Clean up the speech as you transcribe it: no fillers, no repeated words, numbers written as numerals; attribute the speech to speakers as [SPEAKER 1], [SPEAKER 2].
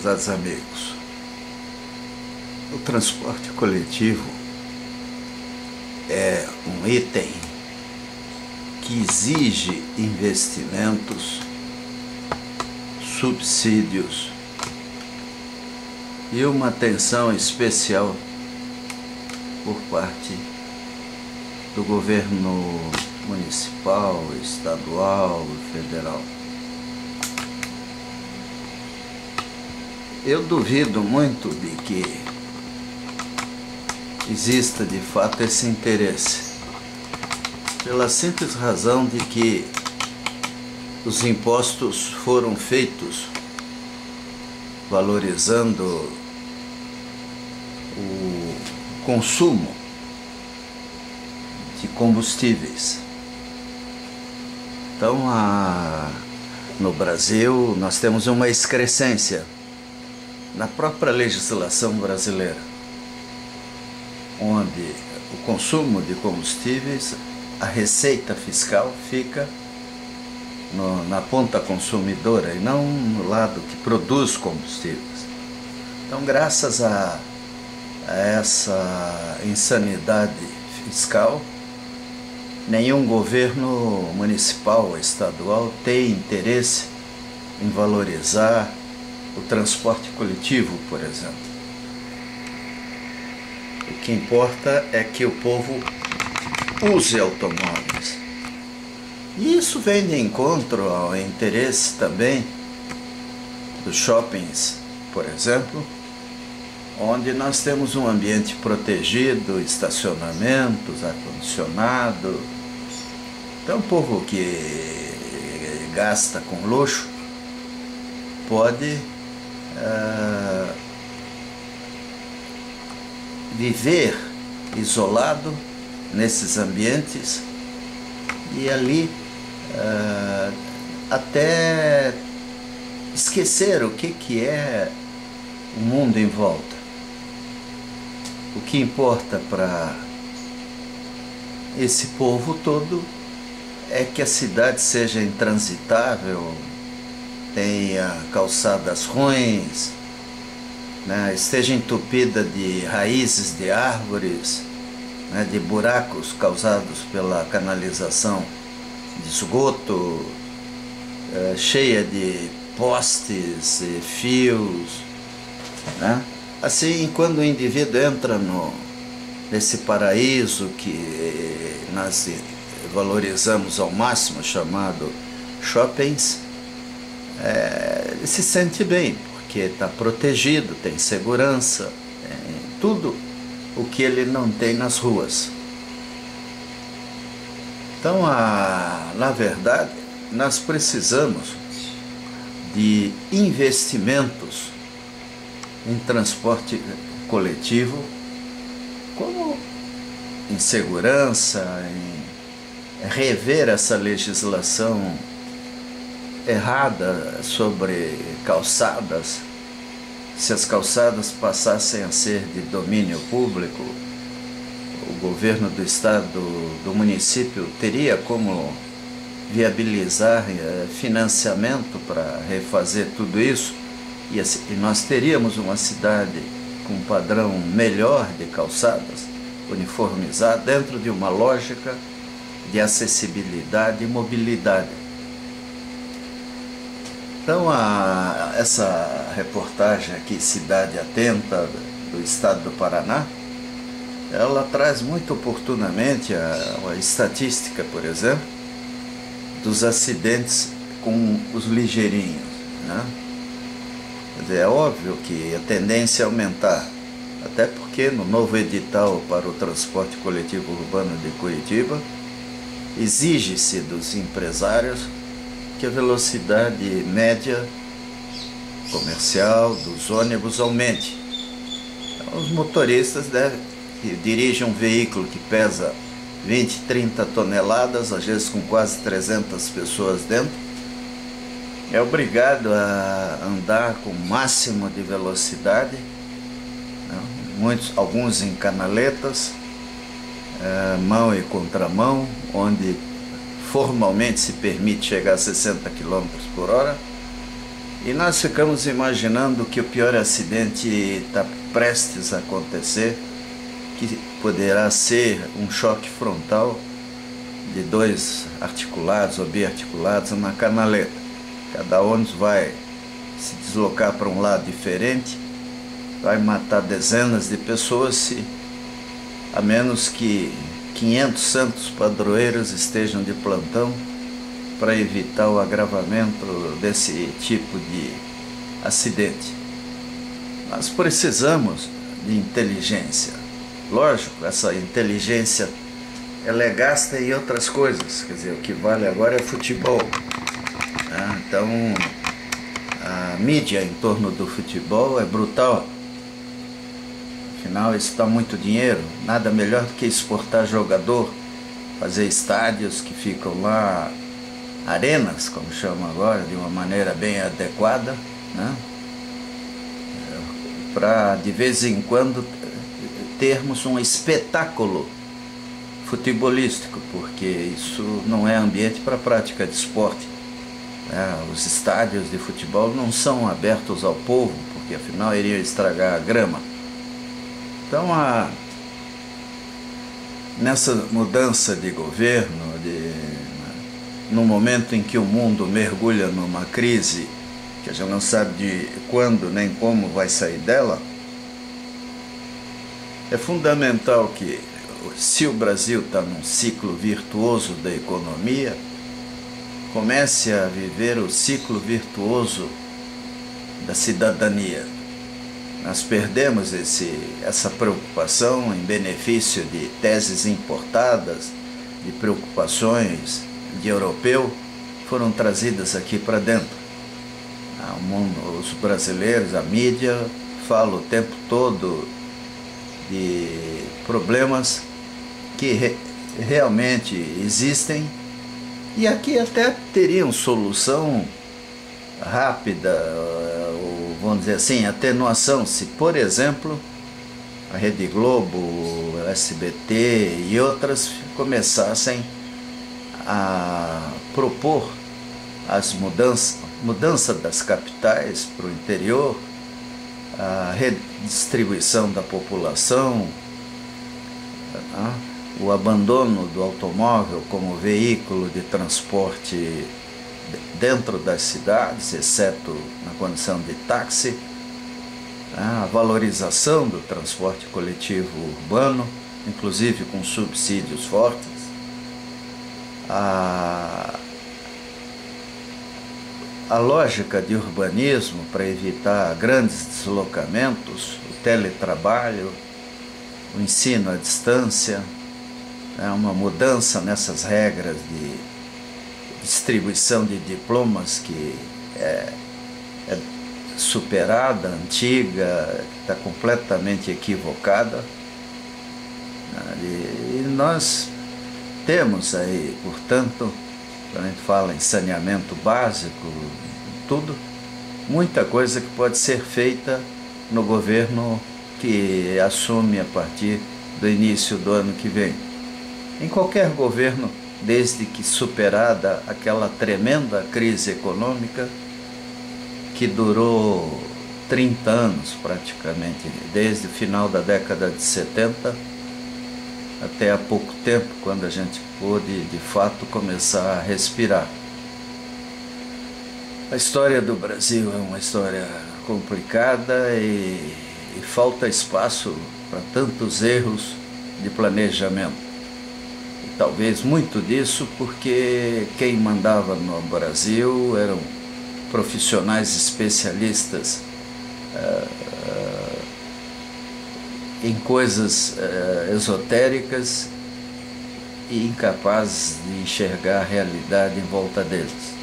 [SPEAKER 1] Prezados amigos, o transporte coletivo é um item que exige investimentos, subsídios e uma atenção especial por parte do governo municipal, estadual e federal. Eu duvido muito de que exista de fato esse interesse, pela simples razão de que os impostos foram feitos valorizando o consumo de combustíveis. Então, no Brasil, nós temos uma excrescência na própria legislação brasileira, onde o consumo de combustíveis, a receita fiscal fica na ponta consumidora e não no lado que produz combustíveis. Então, graças a essa insanidade fiscal, nenhum governo municipal ou estadual tem interesse em valorizar o transporte coletivo, por exemplo. O que importa é que o povo use automóveis. E isso vem de encontro ao interesse também dos shoppings, por exemplo, onde nós temos um ambiente protegido, estacionamentos, ar-condicionado. Então, o povo que gasta com luxo pode viver isolado nesses ambientes e ali até esquecer o que é o mundo em volta. O que importa para esse povo todo é que a cidade seja intransitável, tenha calçadas ruins, né, esteja entupida de raízes de árvores, né, de buracos causados pela canalização de esgoto, cheia de postes e fios, né? Assim, quando o indivíduo entra nesse paraíso que nós valorizamos ao máximo, chamado shoppings, ele se sente bem, porque está protegido, tem segurança, tem tudo o que ele não tem nas ruas. Então, na verdade, nós precisamos de investimentos em transporte coletivo, como em segurança, em rever essa legislação errada sobre calçadas. Se as calçadas passassem a ser de domínio público, o governo do estado, do município, teria como viabilizar financiamento para refazer tudo isso, e nós teríamos uma cidade com um padrão melhor de calçadas, uniformizada, dentro de uma lógica de acessibilidade e mobilidade. Então, essa reportagem aqui, Cidade Atenta, do estado do Paraná, ela traz muito oportunamente a estatística, por exemplo, dos acidentes com os ligeirinhos, né? Quer dizer, é óbvio que a tendência é aumentar, até porque no novo edital para o transporte coletivo urbano de Curitiba, exige-se dos empresários que a velocidade média comercial dos ônibus aumente. Então, os motoristas que dirigem um veículo que pesa 20, 30 toneladas, às vezes com quase 300 pessoas dentro, é obrigado a andar com o máximo de velocidade, né? Alguns em canaletas, mão e contramão, onde formalmente se permite chegar a 60 km por hora, E nós ficamos imaginando que o pior acidente está prestes a acontecer, que poderá ser um choque frontal de dois articulados ou biarticulados na canaleta. Cada ônibus vai se deslocar para um lado diferente, vai matar dezenas de pessoas, a menos que 500 santos padroeiros estejam de plantão para evitar o agravamento desse tipo de acidente. Nós precisamos de inteligência. Lógico, essa inteligência ela é gasta em outras coisas, quer dizer, o que vale agora é futebol. Então, a mídia em torno do futebol é brutal. Afinal, isso dá muito dinheiro. Nada melhor do que exportar jogador, fazer estádios que ficam lá, arenas, como chamam agora, de uma maneira bem adequada, né? Para de vez em quando termos um espetáculo futebolístico, porque isso não é ambiente para prática de esporte. Os estádios de futebol não são abertos ao povo, porque afinal iriam estragar a grama. Então, nessa mudança de governo, no momento em que o mundo mergulha numa crise que a gente não sabe de quando nem como vai sair dela, é fundamental que, se o Brasil está num ciclo virtuoso da economia, comece a viver o ciclo virtuoso da cidadania. Nós perdemos essa preocupação em benefício de teses importadas, de preocupações de europeu, foram trazidas aqui para dentro. Os brasileiros, a mídia, fala o tempo todo de problemas que realmente existem e aqui até teriam solução rápida, ou vamos dizer assim, atenuação, se, por exemplo, a Rede Globo, o SBT e outras começassem a propor as mudança das capitais para o interior, a redistribuição da população, o abandono do automóvel como veículo de transporte dentro das cidades, exceto na condição de táxi, a valorização do transporte coletivo urbano, inclusive com subsídios fortes, a lógica de urbanismo para evitar grandes deslocamentos, o teletrabalho, o ensino à distância, uma mudança nessas regras de distribuição de diplomas que é superada, antiga, está completamente equivocada. E nós temos aí, portanto, quando a gente fala em saneamento básico, tudo, muita coisa que pode ser feita no governo que assume a partir do início do ano que vem. Em qualquer governo, desde que superada aquela tremenda crise econômica que durou 30 anos praticamente, desde o final da década de 70 até há pouco tempo, quando a gente pôde de fato começar a respirar. A história do Brasil é uma história complicada e falta espaço para tantos erros de planejamento. E talvez muito disso porque quem mandava no Brasil eram profissionais especialistas em coisas esotéricas e incapazes de enxergar a realidade em volta deles.